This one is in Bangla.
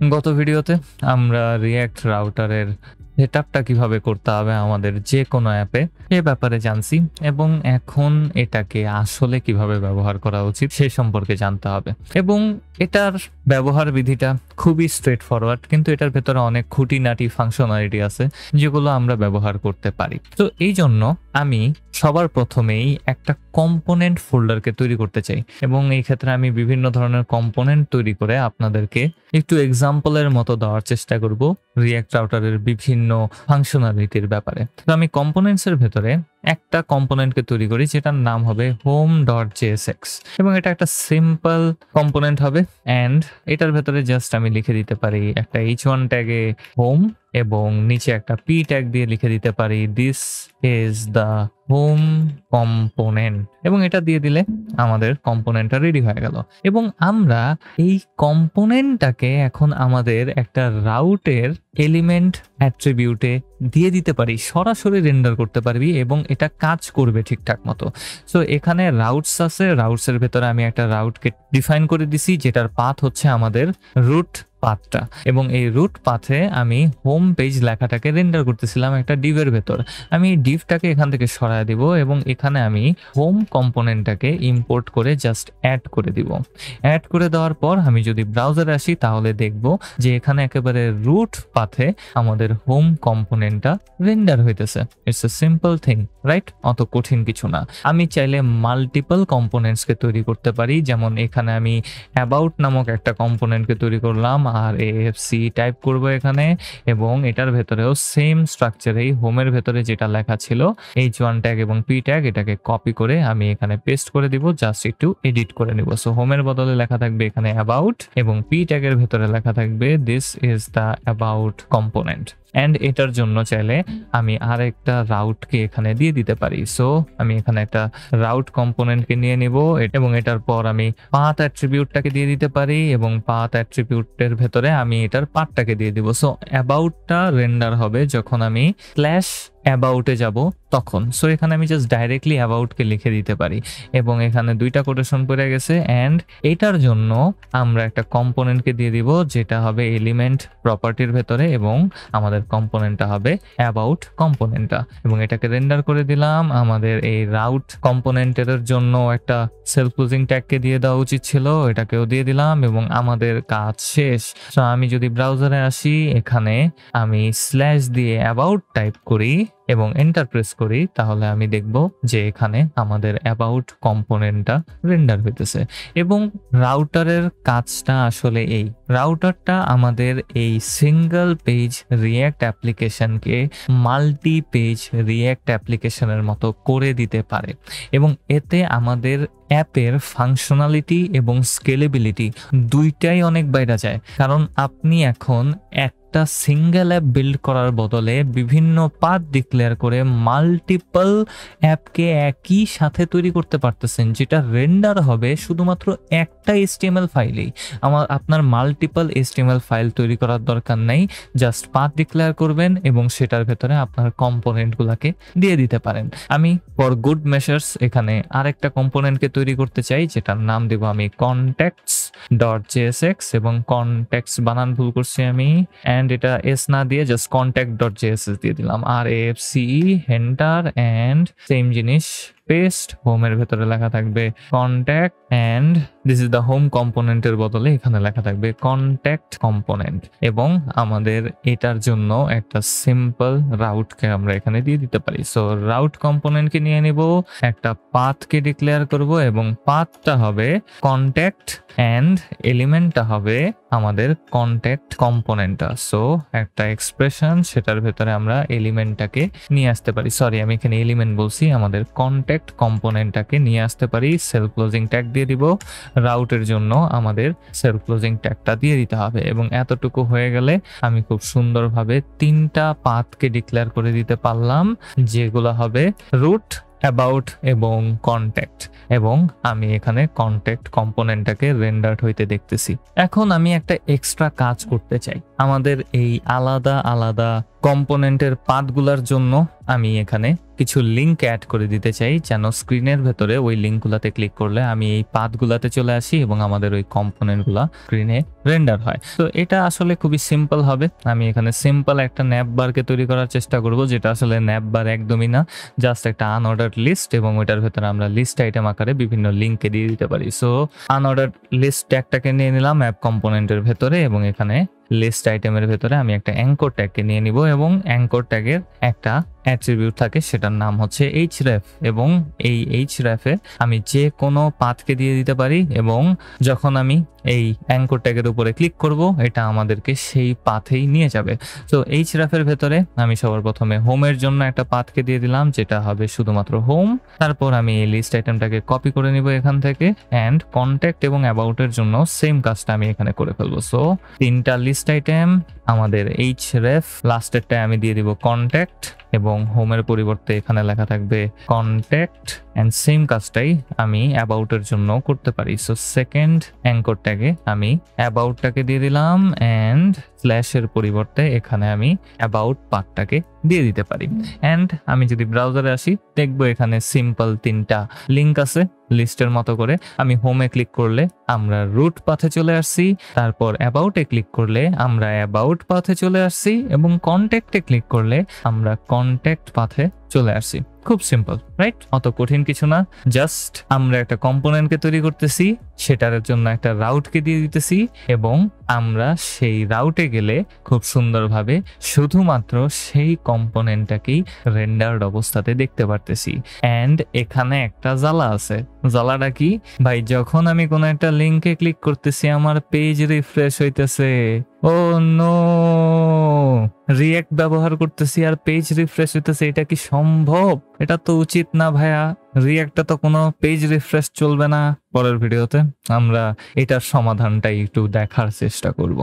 গত ভিডিওতে আমরা রিঅ্যাক্ট রাউটারের সেটআপটা কিভাবে করতে হবে আমাদের যে কোনো অ্যাপে এ ব্যাপারে জানছি এবং এখন এটাকে আসলে কিভাবে ব্যবহার করা উচিত সে সম্পর্কে জানতে হবে। এবং এটার ব্যবহার বিধিটা খুবই স্ট্রেট ফরওয়ার্ড, কিন্তু এটার ভেতরে অনেক খুঁটিনাটি ফাংশনালিটি আছে যেগুলো আমরা ব্যবহার করতে পারি। তো এই জন্য আমি সবার প্রথমেই একটা কম্পোনেন্ট ফোল্ডারকে তৈরি করতে চাই এবং এই ক্ষেত্রে আমি বিভিন্ন ধরনের কম্পোনেন্ট তৈরি করে আপনাদেরকে একটু এক্সাম্পলের মতো দেওয়ার চেষ্টা করব রিঅ্যাক্ট রাউটারের বিভিন্ন ফাংশনালিটির ব্যাপারে। তো আমি কম্পোনেন্টসের ভেতরে একটা কম্পোনেন্টকে তৈরি করি যেটার নাম হবে home.jsx এবং এটা একটা সিম্পল কম্পোনেন্ট হবে অ্যান্ড এটার ভেতরে জাস্ট আমি লিখে দিতে পারি একটা h1 ট্যাগে হোম এবং নিচে একটা p ট্যাগ দিয়ে লিখে দিতে পারি this is the home component এবং এটা দিয়ে দিলে আমাদের কম্পোনেন্টটা রেডি হয়ে গেল। এবং আমরা এই কম্পোনেন্টটাকে এখন আমাদের একটা রাউটের এলিমেন্ট অ্যাট্রিবিউটে দিয়ে দিতে পারি, সরাসরি রেন্ডার করতে পারবি এবং এটা কাজ করবে ঠিকঠাক মতো। সো এখানে রাউটস আছে, রাউটসের ভেতরে আমি একটা রাউটকে ডিফাইন করে দিছি যেটার পাথ হচ্ছে আমাদের রুট পাথটা এবং এই রুট পাথে আমি হোম পেজ লেখাটাকে রেন্ডার করতেছিলাম একটা ডিভের ভেতর। আমি ডিভটাকে এখান থেকে সরায় দিব এবং এখানে আমি হোম কম্পোনেন্টটাকে ইম্পোর্ট করে জাস্ট অ্যাড করে দিব। অ্যাড করে দেওয়ার পর আমি যদি ব্রাউজারে আসি তাহলে দেখব যে এখানে একেবারে রুট পাথে আমাদের হোম কম্পোনেন্টটা রেন্ডার হইতেছে। It's a simple thing, right? অত কঠিন কিছু না। আমি চাইলে মাল্টিপল কম্পোনেন্টসকে তৈরি করতে পারি, যেমন এখানে আমি অ্যাবাউট নামক একটা কম্পোনেন্টকে তৈরি করলাম আর AFC টাইপ করব এখানে এবং এটার ভেতরেও সেম স্ট্রাকচারেই হোমের ভেতরে যেটা লেখা ছিল h1 ট্যাগ এবং p ট্যাগ এটাকে কপি করে আমি এখানে পেস্ট করে দিব, জাস্ট একটু এডিট করে নিব। সো হোমের বদলে লেখা থাকবে এখানে অ্যাবাউট এবং p ট্যাগের ভেতরে লেখা থাকবে this is the about component. And এটার জন্য চাইলে আমি আরেকটা রাউটকে এখানে দিয়ে দিতে পারি। সো আমি এখানে একটা রাউট কম্পোনেন্টকে নিয়ে নিব এবং এটার পর আমি পাথ অ্যাট্রিবিউটটাকে দিয়ে দিতে পারি এবং পাথ অ্যাট্রিবিউটের ভেতরে আমি এটার পাথটাকে দিয়ে দিব। সো অ্যাবাউটটা রেন্ডার হবে যখন আমি স্ল্যাশ অ্যাবাউটে যাব তখন। সো এখানে আমি জাস্ট ডাইরেক্টলি অ্যাবাউটকে লিখে দিতে পারি এবং এখানে দুইটা কোটেশন পড়ে গেছে। অ্যান্ড এটার জন্য আমরা একটা কম্পোনেন্টকে দিয়ে দিব যেটা হবে এলিমেন্ট প্রপার্টির ভেতরে এবং আমাদের কম্পোনেন্টটা হবে অ্যাবাউট কম্পোনেন্টটা এবং এটাকে রেন্ডার করে দিলাম। আমাদের এই রাউট কম্পোনেন্টের জন্য একটা সেলফ ক্লোজিং ট্যাগকে দিয়ে দেওয়া উচিত ছিল, এটাকেও দিয়ে দিলাম এবং আমাদের কাজ শেষ। সো আমি যদি ব্রাউজারে আসি এখানে আমি স্ল্যাশ দিয়ে অ্যাবাউট টাইপ করি এবং এন্টার প্রেস করি তাহলে আমি দেখব যে এখানে আমাদের অ্যাবাউট কম্পোনেন্টটা রেন্ডার হইতেছে। এবং রাউটারের কাজটা আসলে এই রাউটারটা আমাদের এই সিঙ্গেল পেজ রিঅ্যাক্ট অ্যাপ্লিকেশনকে মাল্টি পেজ রিঅ্যাক্ট অ্যাপ্লিকেশনের মতো করে দিতে পারে এবং এতে আমাদের অ্যাপের ফাংশনালিটি এবং স্কেলেবিলিটি দুইটাই অনেক বাইরে যায়। কারণ আপনি এখন একটা সিঙ্গেল অ্যাপ বিল্ড করার বদলে বিভিন্ন পাথ ডিক্লেয়ার করে মাল্টিপল অ্যাপকে একই সাথে তৈরি করতে পারতেছেন, যেটা রেন্ডার হবে শুধুমাত্র একটা HTML ফাইলেই। আপনার মাল্টিপল HTML ফাইল তৈরি করার দরকার নাই, জাস্ট পাথ ডিক্লেয়ার করবেন এবং সেটার ভেতরে আপনার কম্পোনেন্টগুলোকে দিয়ে দিতে পারেন। আমি ফর গুড মেজার্স এখানে আরেকটা কম্পোনেন্টকে তৈরি করতে চাই যেটার নাম দেব আমি contacts.jsx এবং কন্ট্যাক্টস বানান ভুল করছি আমি, অ্যান্ড এটা এস না দিয়ে জাস্ট contact.jsx দিয়ে দিলাম আর AFC হেন্টার অ্যান্ড সেম জিনিস পেস্ট। হোমের ভেতরে লেখা থাকবে contact and this is the home কম্পোনেন্টের বদলে এখানে লেখা থাকবে কন্ট্যাক্ট কম্পোনেন্ট এবং আমাদের এটার জন্য একটা সিম্পল রাউটকে আমরা এখানে দিয়ে দিতে পারি। সো রাউট কম্পোনেন্টকে নিয়ে নিব, একটা পাথকে ডিক্লেয়ার করব এবং পাথটা হবে কন্ট্যাক্ট অ্যান্ড এলিমেন্টটা হবে আমাদের কন্ট্যাক্ট কম্পোনেন্টটা। সো একটা এক্সপ্রেশন সেটার ভেতরে আমরা এলিমেন্টটাকে নিয়ে আসতে পারি, সরি আমি এখানে এলিমেন্ট বলছি, আমাদের কন্ট্যাক্ট কম্পোনেন্টটাকে নিয়ে আসতে পারি। সেলফ ক্লোজিং ট্যাগ দিয়ে দিব, রাউটের জন্য আমাদের সেলফ ক্লোজিং ট্যাগটা দিয়ে দিতে হবে এবং এতটুকু হয়ে গেলে আমি খুব সুন্দরভাবে তিনটা পাথকে ডিক্লেয়ার করে দিতে পারলাম যেগুলো হবে রুট, অ্যাবাউট এবং কন্ট্যাক্ট এবং আমি এখানে কন্ট্যাক্ট কম্পোনেন্টটাকে রেন্ডার্ড হইতে দেখতেছি। এখন আমি একটা এক্সট্রা কাজ করতে চাই। আমাদের এই আলাদা আলাদা কম্পোনেন্টের পাথগুলার জন্য আমি এখানে কিছু লিঙ্ক অ্যাড করে দিতে চাই, যেন স্ক্রিনের ভেতরে ওই লিঙ্কগুলাতে ক্লিক করলে আমি এই পাথগুলাতে চলে আসি এবং আমাদের ওই কম্পোনেন্টগুলা স্ক্রিনে রেন্ডার হয়। তো এটা আসলে খুবই সিম্পল হবে। আমি এখানে সিম্পল একটা ন্যাপ বারকে তৈরি করার চেষ্টা করব, যেটা আসলে ন্যাপ বার একদমই না, জাস্ট একটা আনঅর্ডার্ড লিস্ট, এবং ওইটার ভেতরে আমরা লিস্ট আইটেম আকারে বিভিন্ন লিঙ্কে দিয়ে দিতে পারি। সো আনঅর্ডার্ড লিস্ট ট্যাগটাকে নিয়ে নিলাম অ্যাপ কম্পোনেন্টের ভেতরে, এবং এখানে লিস্ট আইটেমের ভেতরে আমি একটা অ্যাঙ্কর ট্যাগকে নিয়ে নিব, এবং অ্যাঙ্কর ট্যাগের একটা অ্যাট্রিবিউট থাকে, সেটার নাম হচ্ছে href, এবং এই href এ আমি যে কোনো পাথকে দিয়ে দিতে পারি, এবং যখন আমি এই অ্যাঙ্কর ট্যাগের উপরে ক্লিক করব এটা আমাদেরকে সেই পাথেই নিয়ে যাবে। তো href এর ভেতরে আমি সবার প্রথমে হোমের জন্য একটা পাথকে দিয়ে দিলাম, যেটা হবে শুধুমাত্র হোম। তারপর আমি এই লিস্ট আইটেমটাকে কপি করে নিব এখান থেকে, অ্যান্ড কন্ট্যাক্ট এবং অ্যাবাউটের জন্য সেম কাজটা আমি এখানে করে ফেলবো। সো তিনটা লিস্ট আইটেম, আমাদের href, লাস্টেরটায় আমি দিয়ে দিব কন্ট্যাক্ট, এবং হোমের পরিবর্তে এখানে লেখা থাকবে কন্ট্যাক্ট, এন্ড সেম কাজটাই আমি অ্যাবাউটের জন্য করতে পারি। সো সেকেন্ড অ্যাঙ্কর ট্যাগে আমি অ্যাবাউটটাকে দিয়ে দিলাম, এন্ড স্ল্যাশের পরিবর্তে এখানে আমি অ্যাবাউট পাথটাকে দিয়ে দিতে পারি। এন্ড আমি যদি ব্রাউজারে আসি, দেখবো এখানে সিম্পল তিনটা লিঙ্ক আছে লিস্টের মতো করে। আমি হোমে ক্লিক করলে আমরা রুট পাথে চলে আসছি, তারপর অ্যাবাউটে ক্লিক করলে আমরা অ্যাবাউট পাথে চলে আসছি, এবং কন্ট্যাক্টে ক্লিক করলে আমরা কন্ট্যাক্ট পাথে চলে আসছি। খুব সিম্পল, রাইট? অত কঠিন কিছু না। জাস্ট আমরা একটা কম্পোনেন্টকে তৈরি করতেছি, সেটার জন্য একটা রাউটকে দিয়ে দিতেছি, এবং আমরা সেই রাউটে গেলে খুব সুন্দরভাবে শুধুমাত্র সেই কম্পোনেন্টটাকেই রেন্ডার্ড অবস্থাতে দেখতে পারতেছি। অ্যান্ড এখানে একটা জ্বালা আছে। জ্বালাটা কি ভাই? যখন আমি কোনো একটা লিঙ্কে ক্লিক করতেছি আমার পেজ রিফ্রেশ হইতেছে। ও নো, রিঅ্যাক্ট ব্যবহার করতেছি আর পেজ রিফ্রেশ হইতেছে, এটা কি সম্ভব? এটা তো উচিত না ভাইয়া। রিঅ্যাক্টটা তো কোনো পেজ রিফ্রেশ চলবে না। পরের ভিডিওতে আমরা এটার সমাধানটাই একটু দেখার চেষ্টা করব।